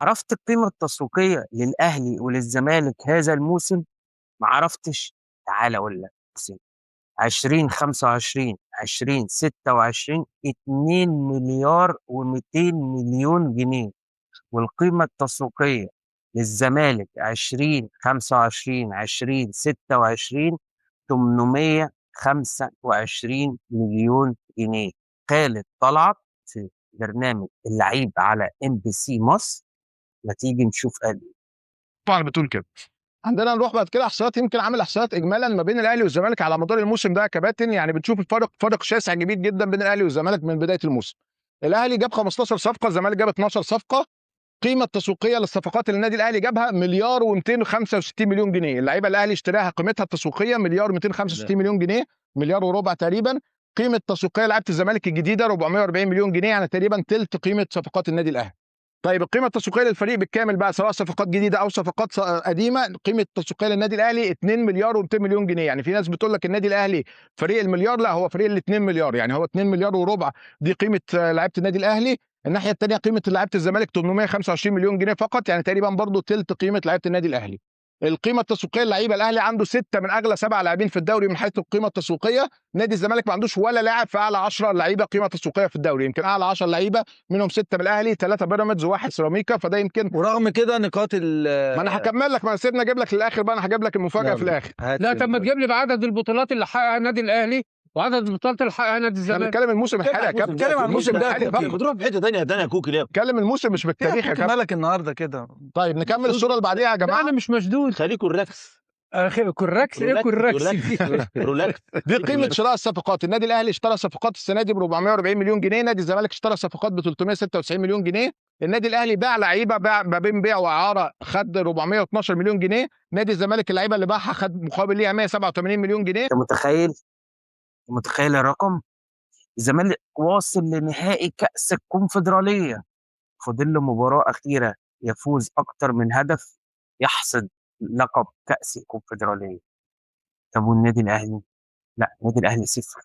عرفت القيمة التسويقية للأهلي وللزمالك هذا الموسم؟ ما عرفتش؟ تعال أقول لك. 2025 2026 2 مليار و200 مليون جنيه. والقيمة التسويقية للزمالك 2025 2026 825 مليون جنيه. خالد طلعت في برنامج اللعيب على MBC مصر. ما تيجي نشوف قال ايه. طبعا بتقول كده. عندنا نروح بعد كده احصائيات، يمكن عامل احصائيات اجمالا ما بين الاهلي والزمالك على مدار الموسم ده يا كباتن. يعني بتشوف فرق شاسع كبير جدا بين الاهلي والزمالك من بدايه الموسم. الاهلي جاب 15 صفقه، الزمالك جاب 12 صفقه. القيمه التسويقيه للصفقات اللي النادي الاهلي جابها مليار و265 مليون جنيه. اللعيبه الاهلي اشتراها قيمتها التسويقيه مليار و265 مليون جنيه، مليار وربع تقريبا. قيمه التسويقيه لعيبه الزمالك الجديده 440 مليون جنيه، يعني تقريبا ثلث قيمه صفقات النادي الاهلي. طيب القيمه التسويقيه للفريق بالكامل بقى، سواء صفقات جديده او صفقات قديمه، القيمه التسويقيه للنادي الاهلي 2 مليار و200 مليون جنيه. يعني في ناس بتقول لك النادي الاهلي فريق المليار، لا هو فريق ال 2 مليار، يعني هو 2 مليار وربع دي قيمه لعيبه النادي الاهلي. الناحيه الثانيه قيمه لعيبه الزمالك 825 مليون جنيه فقط، يعني تقريبا برضه ثلث قيمه لعيبه النادي الاهلي. القيمه التسويقيه للعيبه، الاهلي عنده 6 من اغلى 7 لاعبين في الدوري من حيث القيمه التسويقيه. نادي الزمالك ما عندوش ولا لاعب في اعلى 10 لعيبه قيمه تسويقيه في الدوري. يمكن اعلى 10 لعيبه منهم 6 من الاهلي، 3 بيراميدز وواحد سيراميكا، فده يمكن. ورغم كده نقاط ما انا هكمل لك، ما سيبني اجيب لك للاخر بقى، انا هجيب لك المفاجاه في الاخر. لا طب ما تجيب لي بعدد البطولات اللي حققها النادي الاهلي وعدد البطولات اللي حققها نادي احنا الزمالك. بنتكلم الموسم الحالي يا كابتن، بتتكلم عن الموسم ده بتروح في حته ثانيه يا كوكي ليه؟ بنتكلم الموسم مش بالتاريخ يا كابتن. مالك النهارده كده؟ طيب نكمل الصوره اللي بعديها يا لا جماعه. انا مش مشدود. خليكوا ريلاكس. كوركس ايه كوركس دي؟ ريلاكس. دي قيمه شراء الصفقات. النادي الاهلي اشترى صفقات السنه دي ب 440 مليون جنيه، نادي الزمالك اشترى صفقات ب 396 مليون جنيه. النادي الاهلي باع لعيبه، باع ما بين بيع واعاره، خد 412 مليون جنيه. نادي الزمالك اللعيبه اللي باعها خد مقابل ليها 187 مليون جنيه. انت متخيل الرقم؟ الزمالك واصل لنهائي كأس الكونفدرالية، فاضل له مباراة أخيرة يفوز أكتر من هدف يحصد لقب كأس الكونفدرالية. طب والنادي الأهلي؟ لا، النادي الأهلي صفر.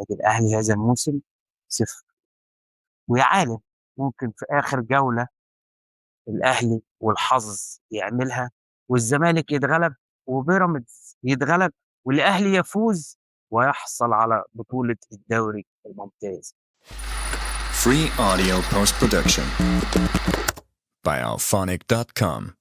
النادي الأهلي هذا الموسم صفر. ويا عالم ممكن في آخر جولة الأهلي والحظ يعملها والزمالك يتغلب وبيراميدز يتغلب والأهلي يفوز ويحصل على بطولة الدوري الممتاز. Free audio post production by alphonic.com.